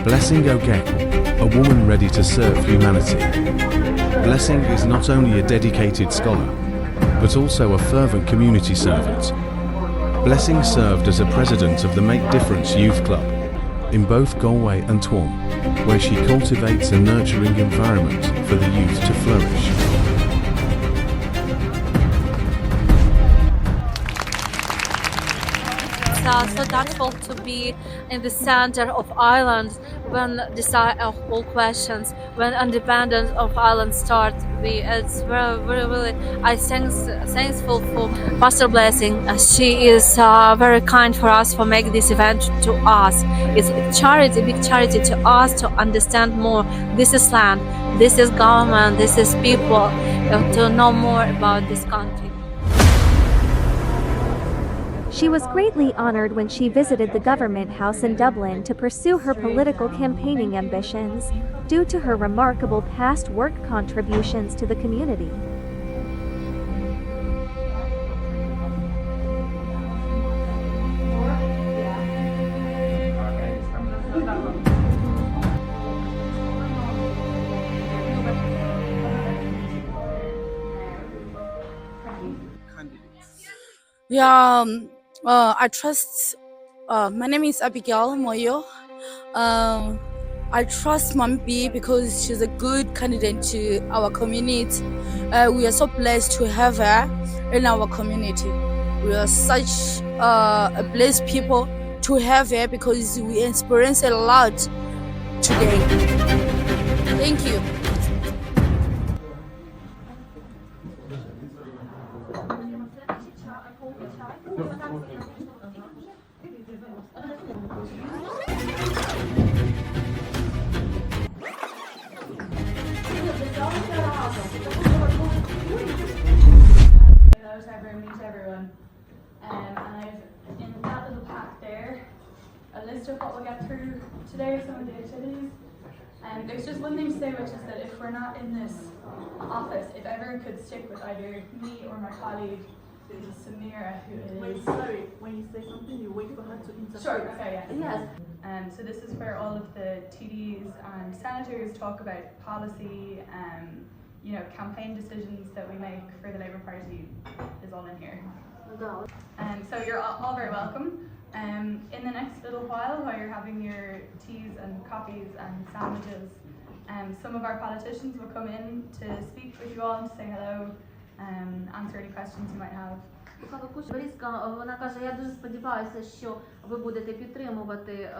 Blessing Oguekwe, a woman ready to serve humanity. Blessing is not only a dedicated scholar, but also a fervent community servant. Blessing served as a president of the Make Difference Youth Club in both Galway and Tuam, where she cultivates a nurturing environment for the youth to flourish. So thankful to be in the center of Ireland when decide of all questions, when independence of Ireland starts. It's really I thankful for Pastor Blessing. She is very kind for us for making this event to us. It's a charity, big charity to us to understand more. This is land, this is government, this is people, to know more about this country. She was greatly honored when she visited the government house in Dublin to pursue her political campaigning ambitions, due to her remarkable past work contributions to the community. Yeah, I trust. My name is Abigail Moyo. I trust Mom B because she's a good candidate to our community. We are so blessed to have her in our community. We are such a blessed people to have her because we experience a lot today. Thank you. Meet everyone. And I've in that little pack there a list of what we'll get through today, some of the activities. And there's just one thing to say, which is that if we're not in this office, if everyone could stick with either me or my colleague, Samira, who is... Wait, sorry, when you say something, you wait for her to interpret. Sure, sorry, yeah. Yes. So this is where all of the TDs and senators talk about policy, campaign decisions that we make for the Labour Party is all in here. So you're all very welcome. In the next little while you're having your teas and coffees and sandwiches, some of our politicians will come in to speak with you all and to say hello, answer any questions you might have. Вона каже, я дуже сподіваюся, що ви будете підтримувати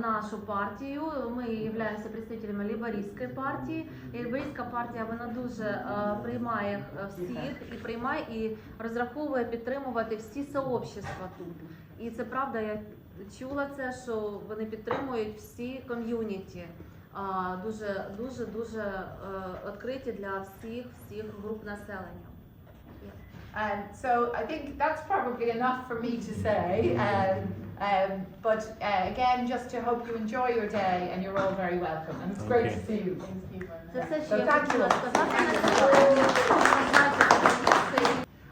нашу партію. Ми являємося представниками лейбористської партії. Лейбористська партія, вона дуже приймає всіх і приймає і розраховує підтримувати всі сообщества тут. І це правда, я чула це, що вони підтримують всі ком'юніті. Дуже відкриті для всіх груп населення. And so I think that's probably enough for me to say, but again, just to hope you enjoy your day, and you're all very welcome, and it's great to see you. So thank you.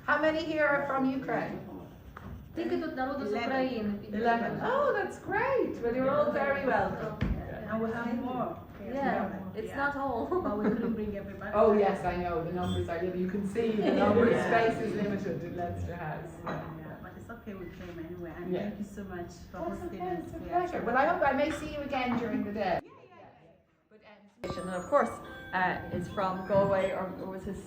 How many here are from Ukraine? Тільки тут народу з України. 11. Oh, that's great. Well, you're all very welcome. And we'll have more. Yeah, it's not all. But we couldn't bring everybody. Oh yes, I know, the numbers are limited. You can see the number of space is limited in Leinster House. But it's okay, we came anyway. And Yeah. thank you so much for hosting us. It's a pleasure. Well, I hope I may see you again during the day. And of course, is from Galway, or was his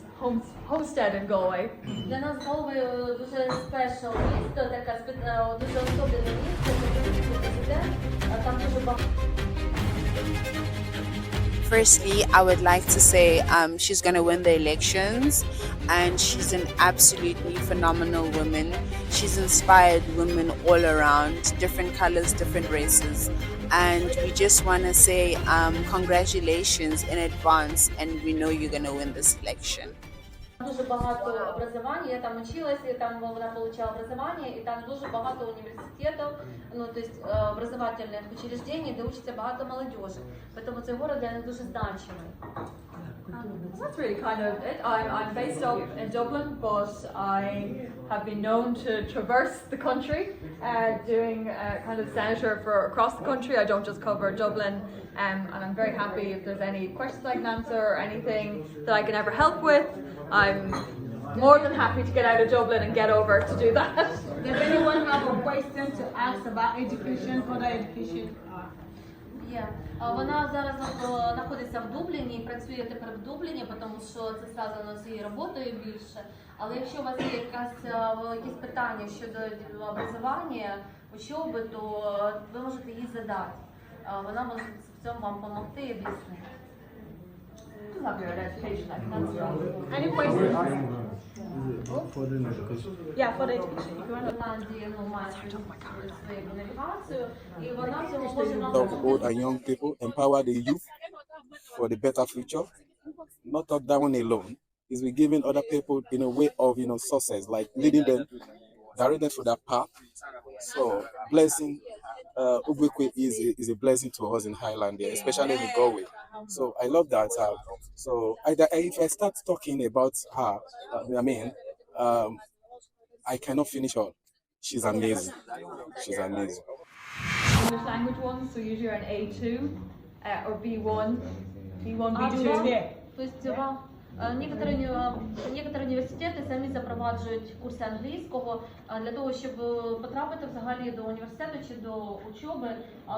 homestead in Galway. Для нас Galway дуже спешл місто, таке дуже особливе місто, там дуже багато. Firstly, I would like to say she's going to win the elections, and she's an absolutely phenomenal woman. She's inspired women all around, different colors, different races. And we just want to say congratulations in advance, and we know you're going to win this election. Дуже багато образування, я там училась, і там вона получала образование, і там дуже багато університетів, то есть образовательних учреждений, де учиться багато молодежи. Поэтому цей город для них дуже значимий. That's really kind of it. I'm based up in Dublin, but I have been known to traverse the country, doing kind of senator for across the country. I don't just cover Dublin, and I'm very happy if there's any questions I can answer or anything that I can ever help with. I'm more than happy to get out of Dublin and get over to do that. Does anyone have a question to ask about education, further education? Є. Вона зараз знаходиться в Дубліні і працює тепер в Дубліні, тому що це зв'язано з її роботою більше. Але якщо у вас є якісь питання щодо образування, учоби, то ви можете їй задати. Вона може в цьому вам допомогти і об'яснити. Any questions? Yeah, for the education. If you want to. Ірландії має свою навігацію, і вона в цьому може нам Of old and young people, empower the youth for the better future. Not talk down alone. Is we giving other people in a way of success, like leading them, directing them through that path. So blessing, Oguekwe is a blessing to us in Highland, especially in Galway. So I love that. So if I start talking about her, I cannot finish all. She's amazing. She's amazing. English language ones, so usually you're an A2 or B1, B1, B2. Yeah. То есть некоторі університети самі запроваджують курси англійського. Для того, щоб потрапити взагалі до університету чи до учоби,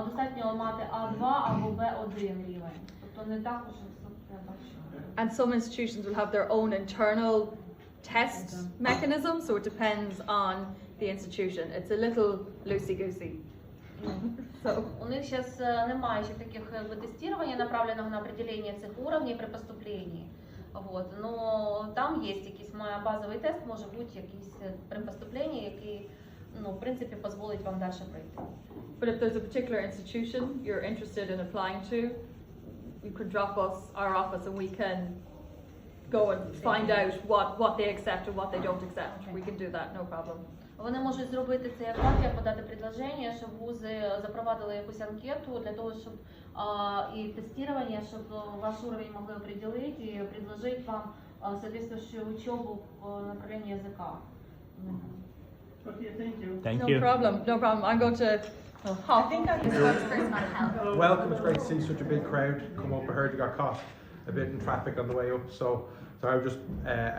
достатньо мати А2 або Б1 рівень. Тобто не так уже я бачу. and some institutions will have their own internal test mechanism, so it depends on the institution. It's a little loosey-goosey. So. У них зараз немає ще таких тестування, направленого на определение цих уровней при поступлении. Вот. Но там є якийсь базовий тест, може бути якийсь при поступленні, який, в принципі, дозволить вам далі пройти. But if there's a particular institution you're interested in applying to, you could drop us our office and we can go and find out what they accept and what they don't accept. We can do that, no problem. Вони можуть зробити це як подати предложення, щоб вузи запровадили якусь анкету для того, щоб і тестування, щоб ваш уровень могли определити і предложити вам соответствующую учебу в направлении языка. Okay, thank you. Thank No you. problem, no problem. I'm going to hop. I think I'm the spokesperson on health. Welcome. It's great to see such a big crowd come up. I heard you got caught a bit in traffic on the way up, so I was just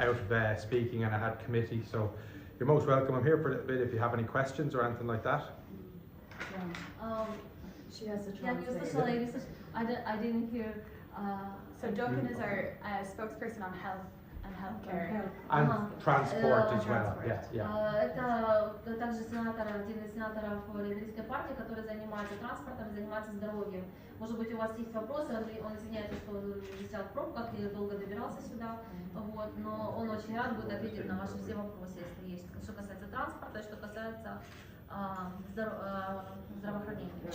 out of speaking and I had committee, so you're most welcome. I'm here for a little bit if you have any questions or anything like that. She has a Я не услышала, I didn't hear. So Duncan is our spokesperson on health and healthcare. And transport as well. transport. Yeah. Это также один из сенаторов либерийской партии, который занимается транспортом, занимается здоровьем. Может быть, у вас есть вопросы, он извиняется, что застрял в пробках и долго добирался сюда, вот, но он очень рад будет ответить на ваши все вопросы, если есть, что касается транспорта, что касается здравоохранения.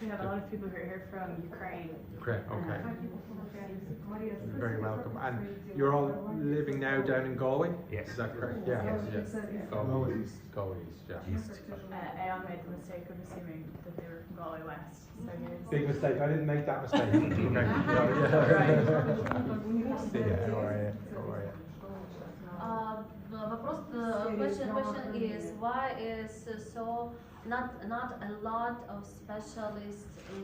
We have a lot of people who are here from Ukraine. Great. Okay. You're very welcome. And you're all living now down in Galway? Yes. Is that correct? Yeah. Yes. Galway East. Galway East. Yeah. Aeon made the mistake of assuming that they were from Galway West. So Big mistake. I didn't make that mistake. Okay. Yeah. How are you? How are you? Вопрос, question is why is so not a lot of specialists in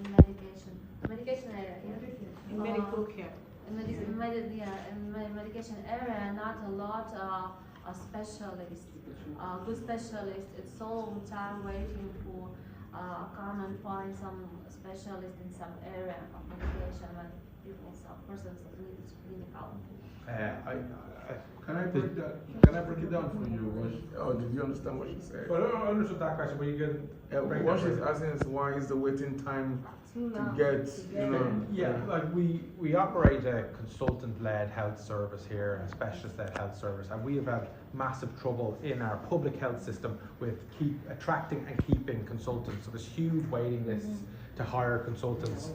medication area? In medical care. In medication area, not a lot of specialists. Good specialists. It's so long time waiting for come and find some specialist in some area of medication when people, persons need clinical. Can I break it down for you? Did you understand what she said? Well, I understood that question, but you can break What that she's down. asking is why is the waiting time to get, Yeah, like we operate a consultant-led health service here and a specialist-led health service, and we have had massive trouble in our public health system with attracting and keeping consultants. So there's huge waiting lists to hire consultants,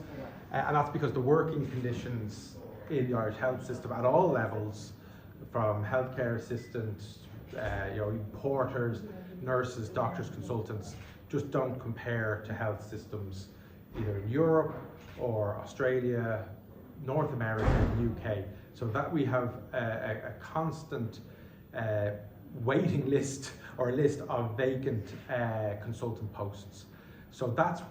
and that's because the working conditions in the Irish health system at all levels, from healthcare assistants, porters, nurses, doctors, consultants, just don't compare to health systems either in Europe or Australia, North America and UK, so that we have a constant waiting list or a list of vacant consultant posts. So that's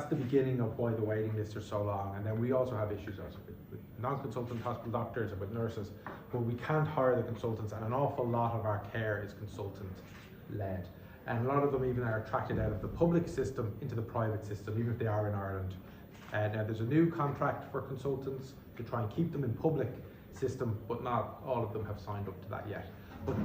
the beginning of why the waiting lists are so long. And then we also have issues also with non-consultant hospital doctors and with nurses, but we can't hire the consultants, and an awful lot of our care is consultant-led. And a lot of them even are attracted out of the public system into the private system, even if they are in Ireland. Now there's a new contract for consultants to try and keep them in public system, but not all of them have signed up to that yet. But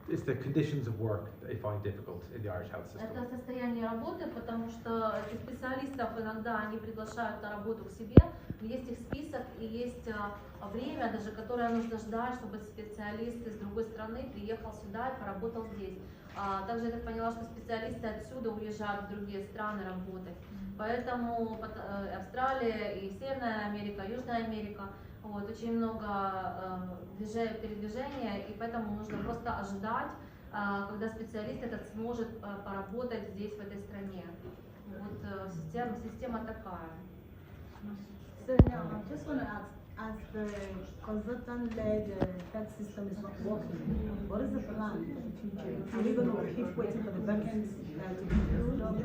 it's the conditions of work that I find difficult in the Irish health system. Это состояние работы, потому что этих специалистов иногда они приглашают на работу к себе, есть их список и есть время даже, которое нужно ждать, чтобы специалист из другой страны приехал сюда и поработал здесь. Также я так поняла, что специалисты отсюда уезжают в другие страны работать. Поэтому Австралия и Северная Америка, Южная Америка, вот, очень много передвижения, и поэтому нужно просто ожидать, когда специалист этот сможет поработать здесь, в этой стране. Вот система такая. So now I just want to ask, as the consultant-led health system is not working, what is the plan for the future? Are we going to keep waiting for the vacancies to be filled up?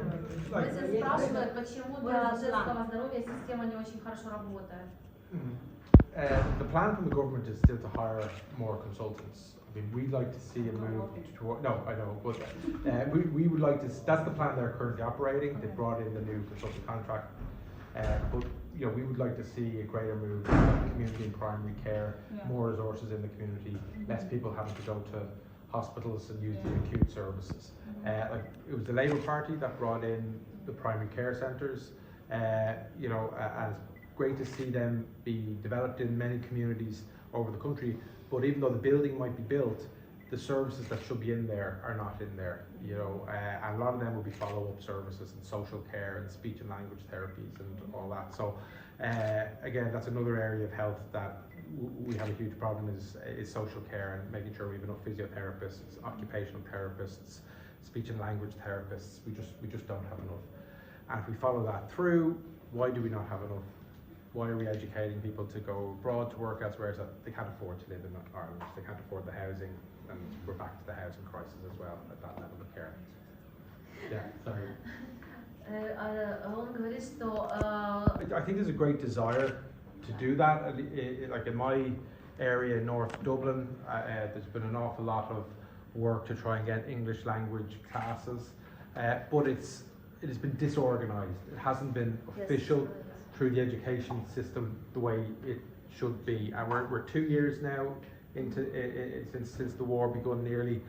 Если спрашивают, почему для женского здоровья система не очень хорошо работает. The plan from the government is still to hire more consultants. I mean, we'd like to see a move toward, no, I know, but we would like to, that's the plan they're currently operating. They brought in the new consultant contract. But you know, we would like to see a greater move in community and primary care, more resources in the community, less people having to go to hospitals and use the acute services. Like it was the Labour Party that brought in the primary care centres, you know, and it's great to see them be developed in many communities over the country. But even though the building might be built, the services that should be in there are not in there, you know, and a lot of them will be follow-up services and social care and speech and language therapies and all that. So again, that's another area of health that we have a huge problem is social care and making sure we have enough physiotherapists, occupational therapists, speech and language therapists. We just don't have enough. And if we follow that through, why do we not have enough? Why are we educating people to go abroad to work elsewhere so that they can't afford to live in Ireland? They can't afford the housing, and we're back to the housing crisis as well at that level of care. Yeah, sorry. Он говорит, что I think there's a great desire to do that. Like in my area in North Dublin, there's been an awful lot of work to try and get English language classes, but it has been disorganised. It hasn't been official through the education system the way it should be. And we're 2 years now into since the war begun nearly.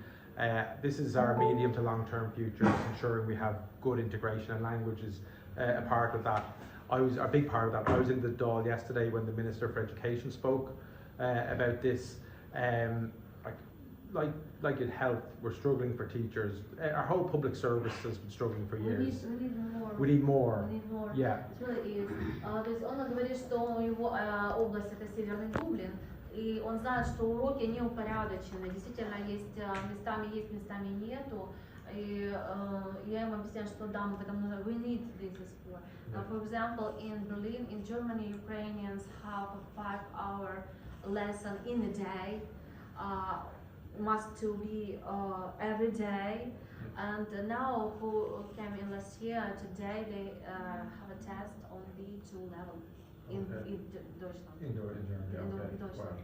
This is our medium to long-term future, ensuring we have good integration, and language is a part of that. I was a big part of that. I was in the Dail yesterday when the Minister for Education spoke about this. Like in health, we're struggling for teachers. Our whole public service has been struggling for years. We need more. Yeah. То есть он говорит, что у его область это Северный Дублин, и он знает, что уроки не упорядочены. Действительно, местами нету. И я ему объясняю, что да, мы к этому нужно. We need this support. For example, in Berlin, in Germany, Ukrainians have a 5-hour lesson in a day. Must to be every day, and now who came in last year, today they have a test on B2 level in Deutschland. In Deutschland.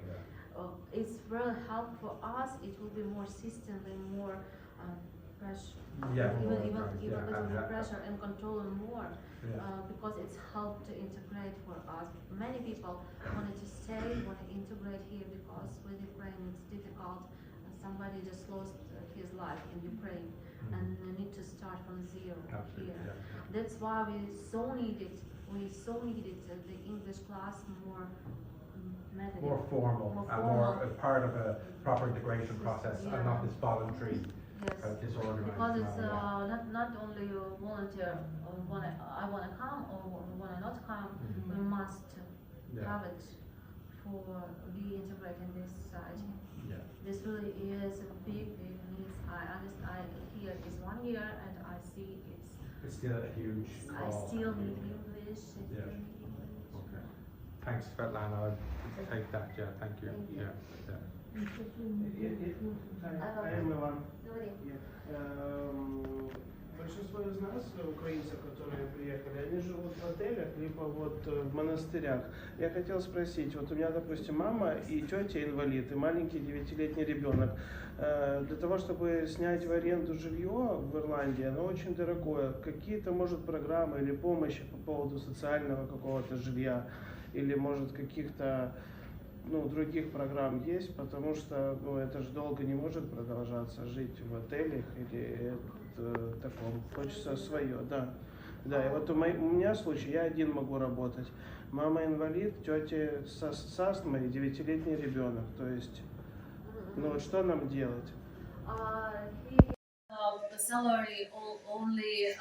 It's really helpful for us. It will be more systemly, more pressure. Yeah, even more pressure and control more. Because it's helped to integrate for us. Many people wanted to stay, want to integrate here because with Ukraine it's difficult. Somebody just lost his life in Ukraine and they need to start from zero here. That's why we so needed the English class more method. More formal, and more as part of a proper integration process and not this voluntary disorganized. Because it's not only volunteer, I want to come or want to not come, we must have it for be integrated in this society. This really is a big needs. I understand. Here is 1 year, and I see it's still a huge. I still need English. Okay. Thanks, Svetlana. I'll take that. Yeah, thank you. Yeah. I am Иван. Говори. Большинство из нас, украинцев, которые приехали, они живут в отелях, либо вот в монастырях. Я хотел спросить, вот у меня, допустим, мама и тетя инвалид, и маленький 9-летний ребенок. Для того, чтобы снять в аренду жилье в Ирландии, оно очень дорогое. Какие-то, может, программы или помощи по поводу социального какого-то жилья, или, может, каких-то других программ есть, потому что это же долго не может продолжаться, жить в отелях или таком. Хочется свое, да. Да, и вот у меня случай, я один могу работать. Мама инвалид, тетя с астмой, 9-летний ребенок. То есть, вот что нам делать? The salary only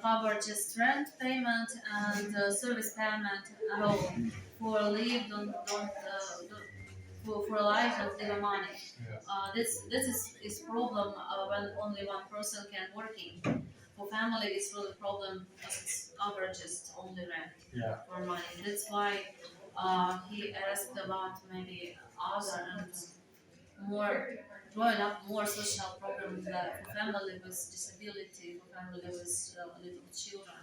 cover just rent payment and service payment at all. For leave, for life and live money. This is problem when only one person can working. For family, it's really problem because it's cover just only rent for money. That's why he asked about maybe other and more growing up more social programs for family with disability, for family with little children,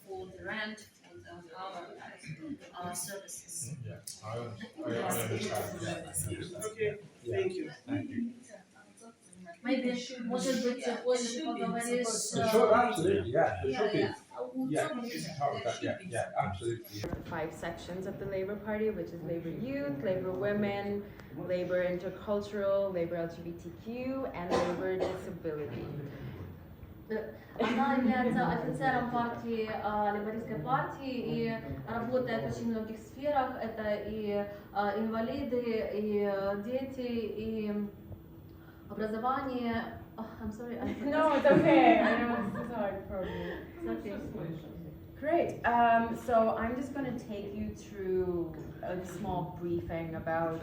for the rent, for the power services. I understand. Okay, thank you. Maybe, может быть, позже поговоришь. Sure, absolutely, yeah. Absolutely. 5 sections of the Labour Party, which is Labour Youth, Labour Women, Labour Intercultural, Labour LGBTQ, and Labour Disability. Она является офицером партии, лейбористской партии, и работает в очень многих сферах. Это и инвалиды, и дети, и образование. I'm sorry. No, it's okay. I know this is hard for me. It's okay. Great. So I'm just going to take you through a small briefing about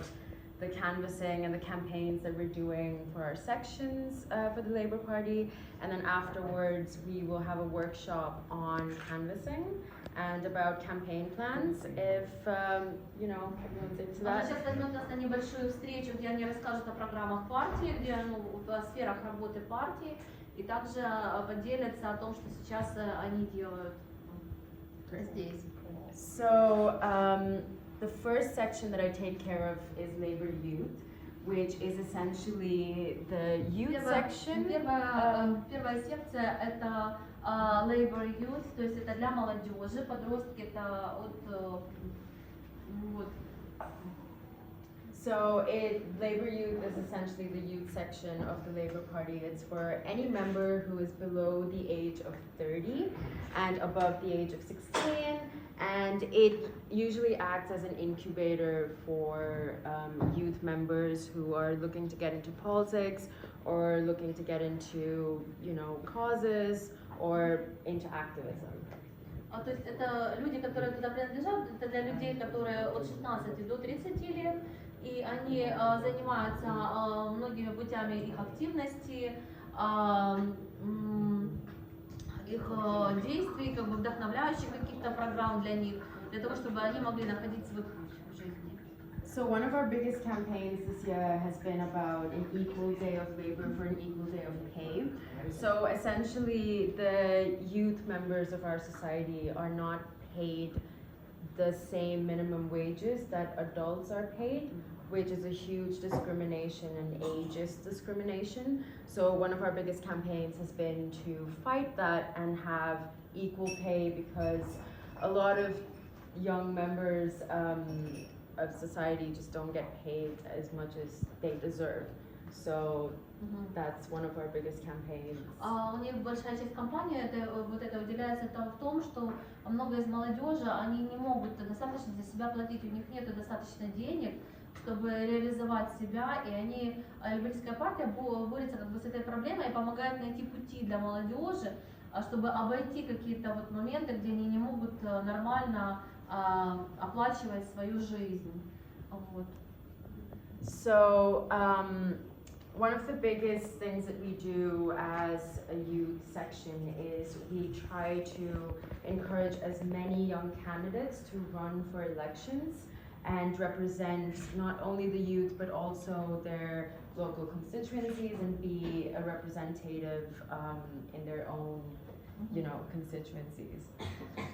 the canvassing and the campaigns that we're doing for our sections for the Labour Party, and then afterwards we will have a workshop on canvassing and about campaign plans. If everyone's into that. Сейчас возьмем нас на небольшую встречу, где они расскажут о программах партии, где в сферах работы партии, и также поделятся о том, что сейчас они делают здесь. So the first section that I take care of is Labour Youth, which is essentially the youth section. Первая секция это Labour Youth, то есть это для молодежи, подростки это от вот. So Labour Youth is essentially the youth section of the Labour Party. It's for any member who is below the age of 30 and above the age of 16, and it usually acts as an incubator for youth members who are looking to get into politics or looking to get into, causes or into activism. То есть это люди, которые туда принадлежат, это для людей, которые от 16 до 30 лет, и они занимаются многими путями их активности, их действий, вдохновляющих каких-то программ для них, для того, чтобы они могли находить свой путь в жизни. So one of our biggest campaigns this year has been about an equal day of labor for an equal day of pay. So essentially the youth members of our society are not paid the same minimum wages that adults are paid, which is a huge discrimination and ageist discrimination. So one of our biggest campaigns has been to fight that and have equal pay, because a lot of young members of society just don't get paid as much as they deserve. So that's one of our biggest campaigns. У них большая часть кампании это уделяется в том, что много из молодежи, они не могут достаточно за себя платить, у них нет достаточно денег, чтобы реализовать себя, и они, лейбористская партия борется с этой проблемой и помогает найти пути для молодежи, чтобы обойти какие-то моменты, где они не могут нормально оплачивать свою жизнь. Вот. So one of the biggest things that we do as a youth section is we try to encourage as many young candidates to run for elections and represent not only the youth but also their local constituencies and be a representative in their own, constituencies.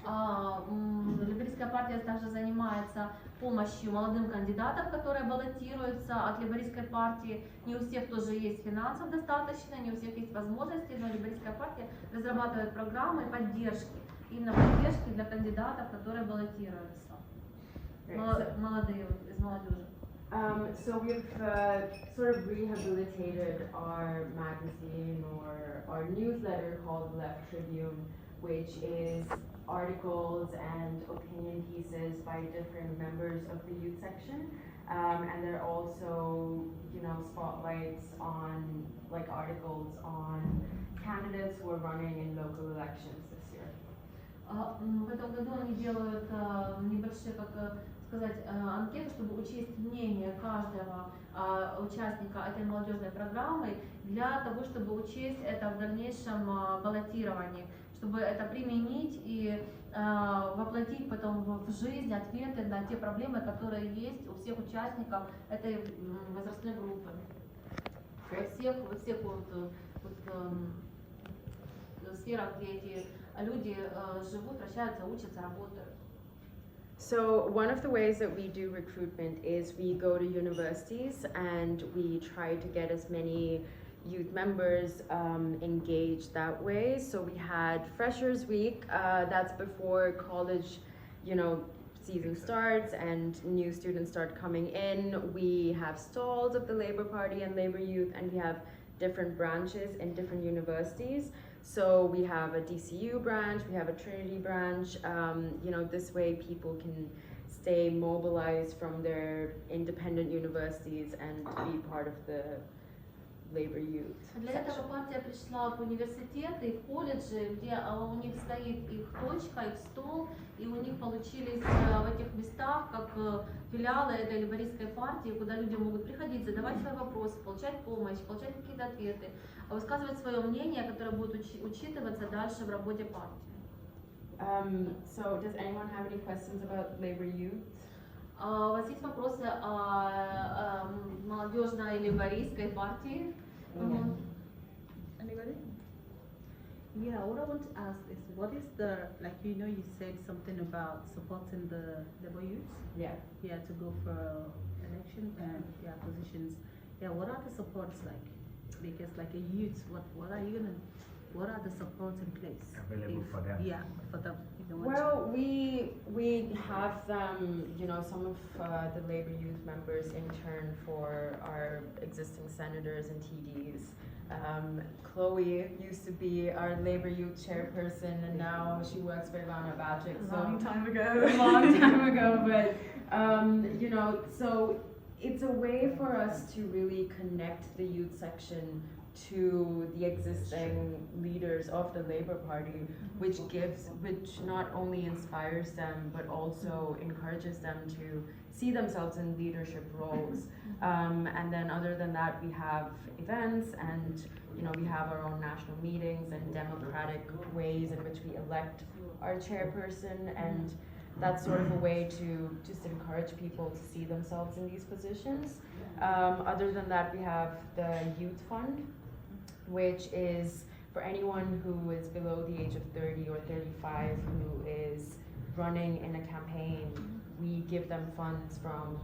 Лейбористская партия также занимается помощью молодым кандидатам, которые баллотируются от лейбористской партии. Не у всех тоже есть финансов достаточно, не у всех есть возможности, но лейбористская партия разрабатывает программы поддержки, именно поддержки для кандидатов, которые баллотируются. Молодые, из молодежи. So we've sort of rehabilitated our magazine or our newsletter called Left Tribune, which is articles and opinion pieces by different members of the youth section. And there are also, spotlights on, articles on candidates who are running in local elections this year. В этом году они делают небольшие, анкеты, чтобы учесть мнение каждого участника этой молодежной программы, для того, чтобы учесть это в дальнейшем баллотировании, чтобы это применить и воплотить потом в жизнь ответы на те проблемы, которые есть у всех участников этой возрастной группы. Во всех сферах, где эти люди живут, вращаются, учатся, работают. So one of the ways that we do recruitment is we go to universities and we try to get as many youth members engaged that way. So we had Freshers Week, that's before college, season starts and new students start coming in. We have stalls of the Labour Party and Labour Youth, and we have different branches in different universities. So we have a DCU branch, we have a Trinity branch. This way people can stay mobilized from their independent universities and be part of the Labour Youth. Для этого партия пришла в университеты и в колледжи, где у них стоит их точка, их стол, и у них получились в этих местах как филиалы этой лейбористской партии, куда люди могут приходить, задавать свои вопросы, получать помощь, получать какие-то ответы, высказывать свое мнение, которое будет учитываться дальше в работе партии. So does anyone have any questions about Labour Youth? У вас есть вопросы о молодежной лейбористской партии? Anybody? Yeah, what I want to ask is, what is the, you said something about supporting the Labour youth? Yeah. Yeah, to go for election and positions. Yeah, what are the supports like? Because a youth, what are the supports in place? Available for them? Yeah, for them. Well, we have them, some of the Labour Youth members intern for our existing senators and TDs. Chloe used to be our Labour Youth chairperson, and now she works for Ivana Bacic. A long time ago. A long time ago, but so it's a way for us to really connect the youth section to the existing leaders of the Labour Party, which not only inspires them but also encourages them to see themselves in leadership roles. And then other than that, we have events and we have our own national meetings and democratic ways in which we elect our chairperson, and that's sort of a way to just encourage people to see themselves in these positions. Other than that, we have the Youth Fund, which is for anyone who is below the age of 30 or 35 who is running in a campaign. We give them funds from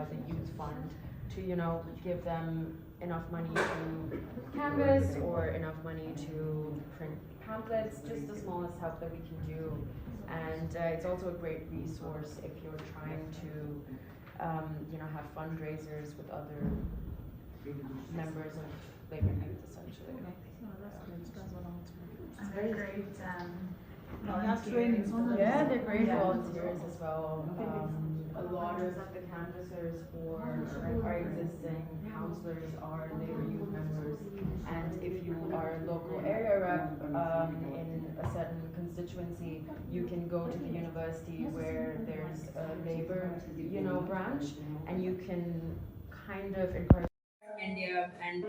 the Youth Fund to, give them enough money to canvass or enough money to print pamphlets, just the smallest help that we can do. And it's also a great resource if you're trying to, have fundraisers with other members of Labour Youth, essentially. They're great volunteers. Yeah, they're great volunteers as well. A lot of the canvassers for our existing councillors are Labour Youth members, and if you are a local area rep in a certain constituency, you can go to the university where there's a Labour, branch, and you can kind of encourage India, and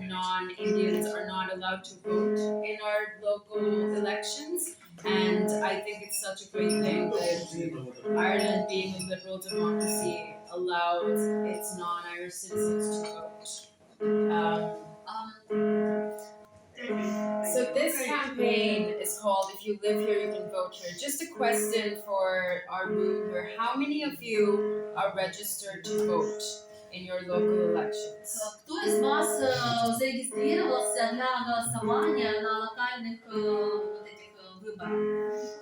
non-Indians are not allowed to vote in our local elections. And I think it's such a great thing that Ireland, being a liberal democracy, allows its non-Irish citizens to vote. So this campaign is called "If You Live Here, You Can Vote Here." Just a question for our room here: how many of you are registered to vote in your local elections? Кто из вас зарегистрировался для голосования на локальных вот этих выборах?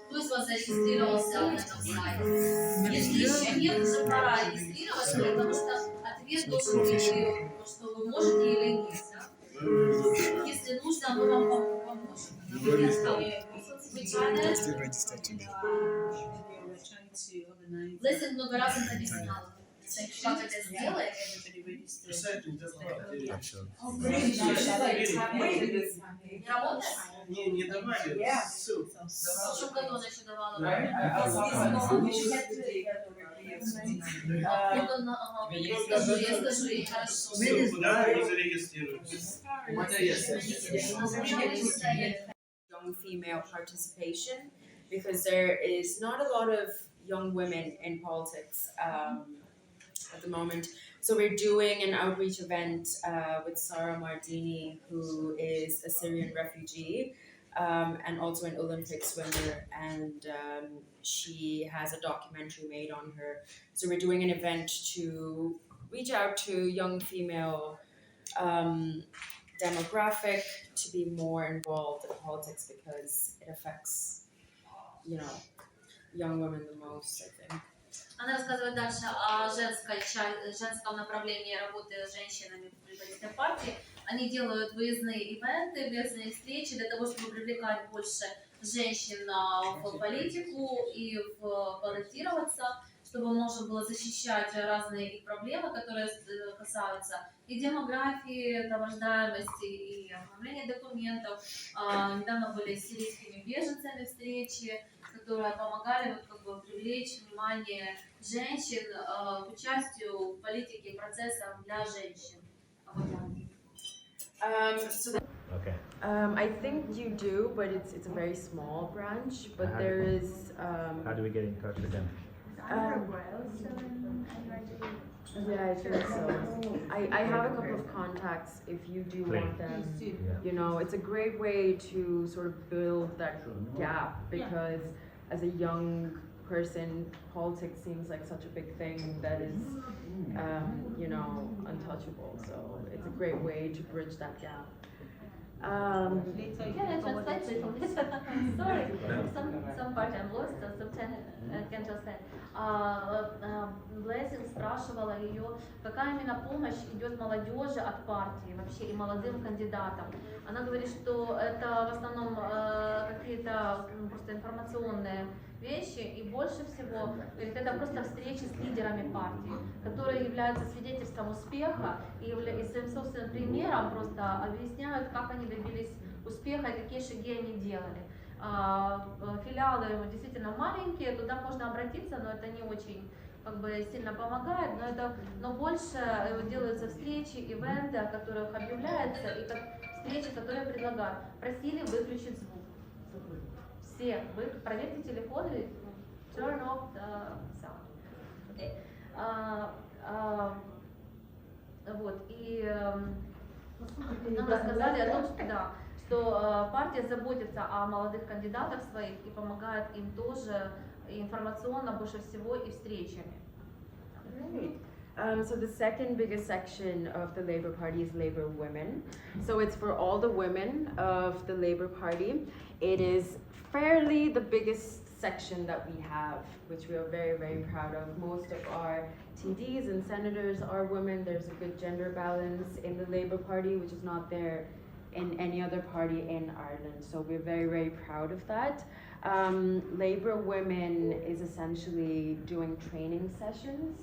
Кто из вас зарегистрировался на этом сайте? Если еще нет, уже пора регистрироваться, потому что ответ должен быть, что вы можете или нет. Да? Если нужно, мы вам поможем. Лесинг много раз объяснял. Как это сделать? Не давали ссылку. Чтобы кто еще давала. Young female participation, because there is not a lot of young women in politics at the moment. So we're doing an outreach event with Sarah Mardini, who is a Syrian refugee and also an Olympic swimmer, and she has a documentary made on her. So we're doing an event to reach out to young female demographic to be more involved in politics, because it affects, young women the most, I think. Она рассказывает дальше о женском направлении работы с женщинами в лейбористской партии. Они делают выездные ивенты, выездные встречи для того, чтобы привлекать больше женщин в политику и баллотироваться, чтобы можно было защищать разные их проблемы, которые касаются и демографии, рождаемости, и оформления документов. Недавно были с сирийскими беженцами встречи, которые помогали привлечь внимание женщин к участию в политике и процессах для женщин. I think you do, but it's a very small branch. But there is. How do we get in touch with them? Yeah, I think so. I have a couple of contacts if you do want them. It's a great way to sort of build that gap, because as a young person, politics seems like such a big thing that is, untouchable. So it's a great way to bridge that gap. Can I translate little bit? Sorry, some part I'm lost, sometimes I can translate. Блессинг спрашивала ее, какая именно помощь идет молодежи от партии вообще и молодым кандидатам. Она говорит, что это в основном какие-то просто информационные вещи, и больше всего, говорит, это просто встречи с лидерами партии, которые являются свидетельством успеха и своим собственным примером просто объясняют, как они добились успеха и какие шаги они делали. Филиалы действительно маленькие, туда можно обратиться, но это не очень сильно помогает, но больше делаются встречи, ивенты, о которых объявляется, и встречи, которые предлагают. Просили выключить звук. Все, вы проверьте телефон и turn off the sound. Okay. Вот, и нам рассказали о том, что партия заботится о молодых кандидатах своих и помогает им тоже информационно больше всего и встречами. So the second biggest section of the Labour Party is Labour Women. So it's for all the women of the Labour Party. It is fairly the biggest section that we have, which we are very, very proud of. Most of our TDs and senators are women. There's a good gender balance in the Labour Party, which is not there in any other party in Ireland. So we're very, very proud of that. Labour Women is essentially doing training sessions.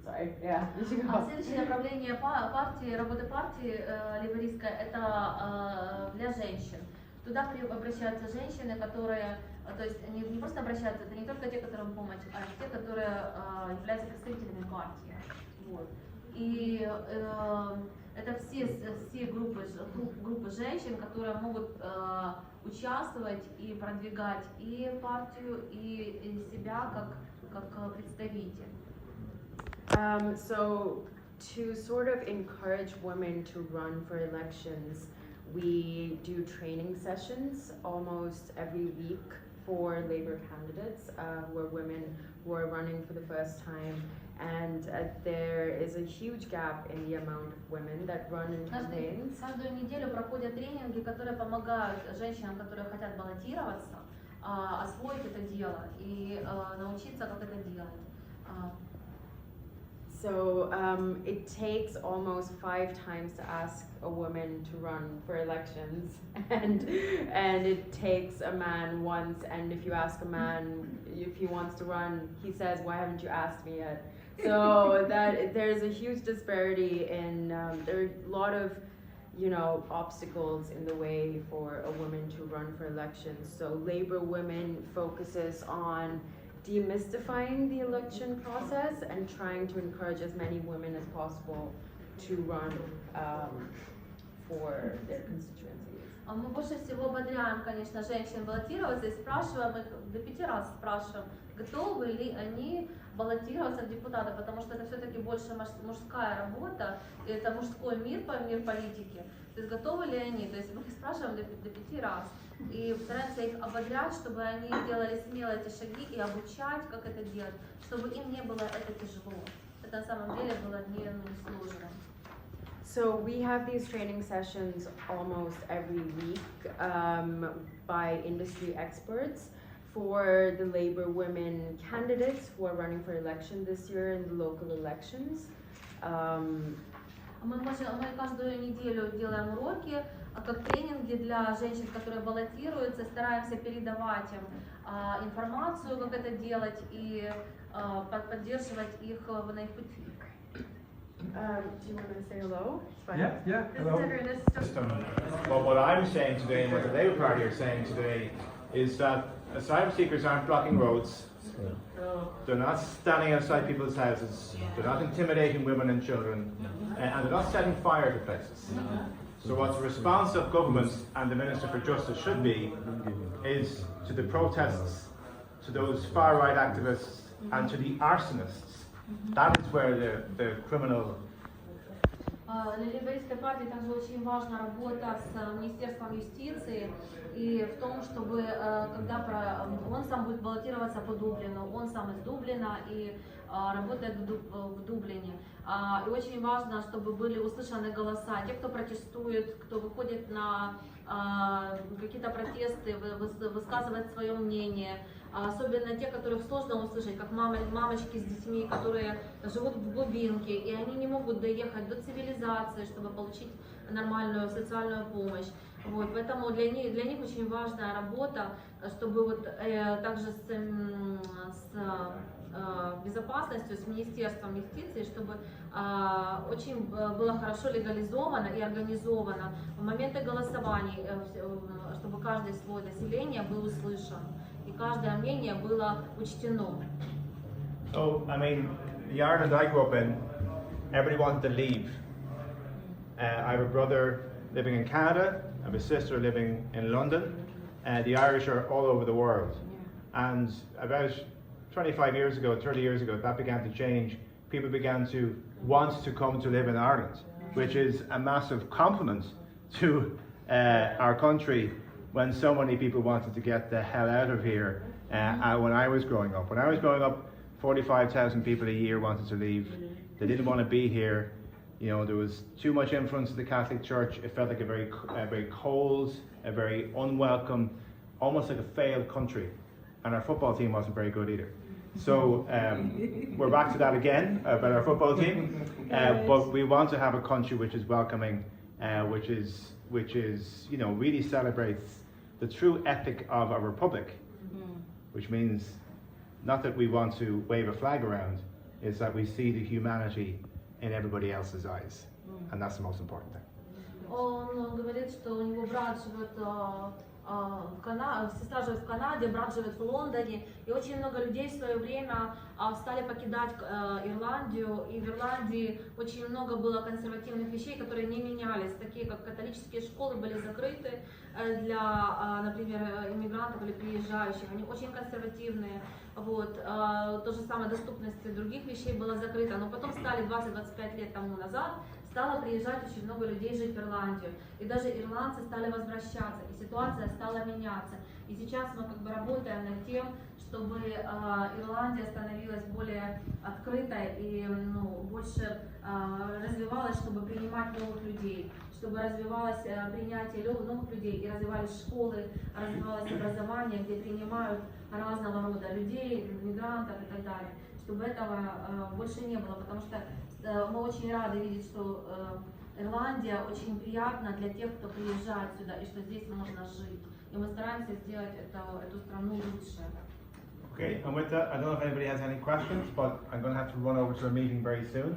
Sorry, yeah, you should go. Следующее направление партии, работы партии лейбористской, это для женщин. Туда обращаются женщины, которые, то есть не просто обращаются, это не только те, которым помощь, а те, которые являются представителями партии. Вот. И Это все группы женщин, которые могут участвовать и продвигать и партию, и себя как представитель. So to sort of encourage women to run for elections, we do training sessions almost every week for Labour candidates who are women who are running for the first time. And there is a huge gap in the amount of women that run in campaigns. Каждую неделю проходят тренинги, которые помогают женщинам, которые хотят баллотироваться, освоить это дело и научиться, как это делать. So it takes almost 5 times to ask a woman to run for elections, and it takes a man once. And if you ask a man if he wants to run, he says, "Why haven't you asked me yet?" So that there's a huge disparity in there are a lot of obstacles in the way for a woman to run for elections. So Labour Women focuses on demystifying the election process and trying to encourage as many women as possible to run for their constituencies. Мы больше всего ободряем, конечно, женщин баллотироваться и спрашиваем их, до 5 раз спрашиваем, готовы ли они баллотироваться в депутаты, потому что это все-таки больше мужская работа, и это мужской мир политики. То есть готовы ли они? То есть мы их спрашиваем до 5 раз. И стараемся их ободрять, чтобы они делали смело эти шаги и обучать, как это делать, чтобы им не было это тяжело. Это на самом деле было не сложно. So we have these training sessions almost every week by industry experts for the Labour women candidates who are running for election this year in the local elections. Мы каждую неделю делаем уроки, как тренинги для женщин, которые баллотируются, стараемся передавать им информацию, как это делать, и поддерживать их на их пути. Do you want to say hello? Yeah, hello. But what I'm saying today and what the Labour Party are saying today is that asylum seekers aren't blocking roads. They're not standing outside people's houses. They're not intimidating women and children. And they're not setting fire to places. So what the response of government and the Minister for Justice should be is to the protests, to those far-right activists and to the arsonists. That is where the criminal. Для лейбористской партии также очень важна работа с Министерством юстиции и в том, чтобы когда он сам будет баллотироваться по Дублину, он сам из Дублина и работает в Дублине. И очень важно, чтобы были услышаны голоса, те, кто протестует, кто выходит на какие-то протесты, высказывает свое мнение. Особенно те, которых сложно услышать, как мамочки с детьми, которые живут в глубинке, и они не могут доехать до цивилизации, чтобы получить нормальную социальную помощь. Вот, поэтому для них очень важная работа, чтобы вот также с безопасностью, с Министерством юстиции, чтобы очень было хорошо легализовано и организовано в моменты голосований, чтобы каждый слой населения был услышан. И каждое мнение было учтено. So, I mean, the Ireland I grew up in, everybody wanted to leave. I have a brother living in Canada, I have a sister living in London. The Irish are all over the world. And about 25 years ago, 30 years ago, that began to change. People began to want to come to live in Ireland, which is a massive compliment to our country when so many people wanted to get the hell out of here when I was growing up. When I was growing up, 45,000 people a year wanted to leave. They didn't want to be here. You know, there was too much influence of the Catholic Church. It felt like a very cold, a very unwelcome, almost like a failed country. And our football team wasn't very good either. So we're back to that again about our football team. But we want to have a country which is welcoming, which is really celebrates the true ethic of a republic, which means not that we want to wave a flag around, is that we see the humanity in everybody else's eyes, and that's the most important thing. Он говорит, что у него брат живет сестра живет в Канаде, брат живет в Лондоне, и очень много людей в свое время стали покидать Ирландию, и в Ирландии очень много было консервативных вещей, которые не менялись, такие как католические школы были закрыты для, например, иммигрантов или приезжающих, они очень консервативные, вот, то же самое доступность других вещей была закрыта, но потом стали 20-25 лет тому назад, стало приезжать очень много людей жить в Ирландию, и даже ирландцы стали возвращаться, и ситуация стала меняться. И сейчас мы как бы работаем над тем, чтобы Ирландия становилась более открытой и больше развивалась, чтобы принимать новых людей, чтобы развивалось принятие новых людей и развивались школы, развивалось образование, где принимают разного рода людей, мигрантов и так далее, чтобы этого больше не было, потому что мы очень рады видеть, что Ирландия очень приятна для тех, кто приезжает сюда, и что здесь можно жить. И мы стараемся сделать эту страну лучше. Okay, and with that, I don't know if anybody has any questions, but I'm going to have to run over to a meeting very soon.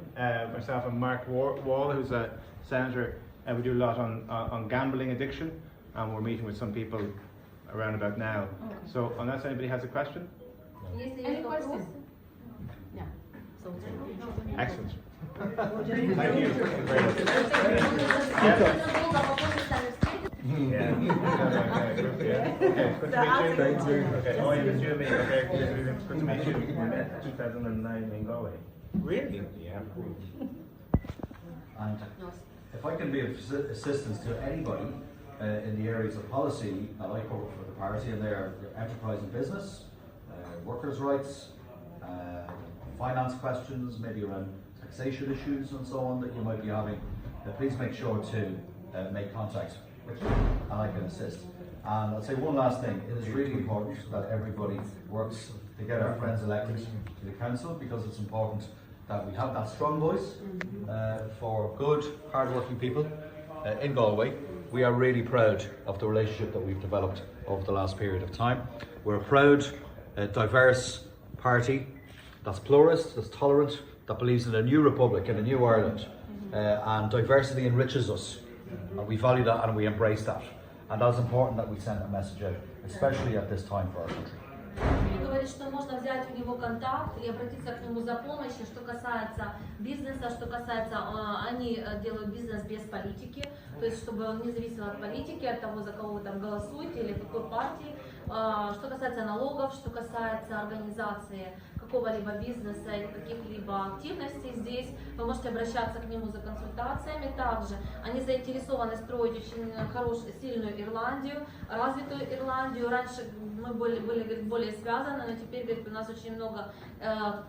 Myself and Mark Wall, who's a senator, we do a lot on gambling addiction, and we're meeting with some people around about now. So unless anybody has a question? Any questions? Yeah. Excellent. Thank you. Very much. Yeah. Okay, good to meet you. Okay. Oh, you and me. Okay, good to meet you. We met 2009 in Galway. Really? Yeah. And if I can be of assistance to anybody in the areas of policy that I cover for the party, and they are enterprise and business, workers' rights, finance questions, maybe around taxation issues and so on that you might be having, please make sure to make contact with me and I can assist. And I'll say one last thing, it is really important that everybody works to get our friends elected to the council, because it's important that we have that strong voice for good, hard-working people in Galway. We are really proud of the relationship that we've developed over the last period of time. We're a proud, diverse party that's pluralist, that's tolerant, that believes in a new republic and a new Ireland, and diversity enriches us, and we value that and we embrace that, and that's important that we send a message out, especially at this time for our country. И говорит, что можно взять у него контакт и обратиться к нему за помощью, что касается бизнеса, что касается, они делают бизнес без политики, то есть чтобы он не зависел от политики, от того, за кого вы там голосуете или какой партии, что касается налогов, что касается организации какого-либо бизнеса или каких-либо активностей здесь, вы можете обращаться к нему за консультациями. Также они заинтересованы строить очень хорошую, сильную Ирландию, развитую Ирландию. Раньше мы были говорит, более связаны, но теперь говорит, у нас очень много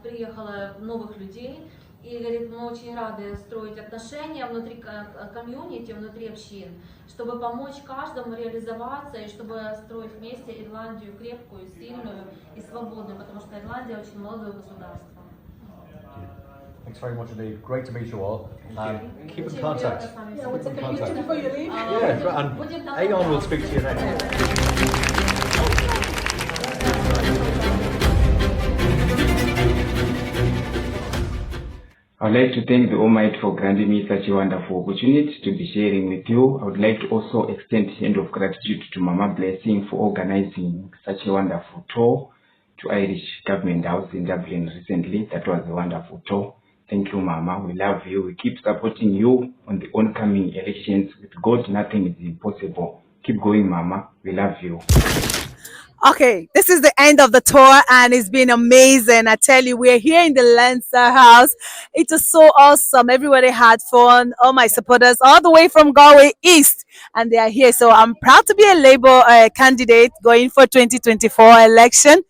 приехало новых людей. И говорит, мы очень рады строить отношения внутри комьюнити, внутри общин, чтобы помочь каждому реализоваться и чтобы строить вместе Ирландию крепкую, сильную и свободную, потому что Ирландия очень молодое государство. Thanks very much indeed. Great to meet you all. Keep in contact. Yeah, we'll take a picture before you leave. Yeah, and Aeon will speak to you next. I would like to thank the Almighty for granting me such a wonderful opportunity to be sharing with you. I would like to also extend a hand of gratitude to Mama Blessing for organizing such a wonderful tour to Irish Government House in Dublin recently. That was a wonderful tour. Thank you, Mama. We love you. We keep supporting you on the oncoming elections. With God, nothing is impossible. Keep going, Mama. We love you. Okay, this is the end of the tour and it's been amazing. I tell you, we're here in the Leinster House. It was so awesome. Everybody had fun. All my supporters all the way from Galway East, and they are here. So I'm proud to be a Labour candidate going for 2024 election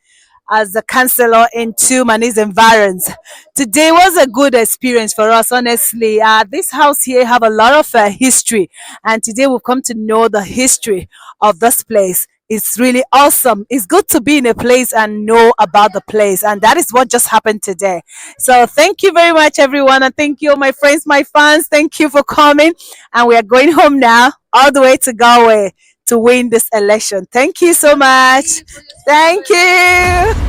as a councillor in Tuam and its environs. Today was a good experience for us, honestly. This house here have a lot of history, and today we've come to know the history of this place. It's really awesome. It's good to be in a place and know about the place, and that is what just happened today. So thank you very much, everyone, and thank you, my friends, my fans. Thank you for coming, and we are going home now, all the way to Galway to win this election. Thank you so much. Thank you.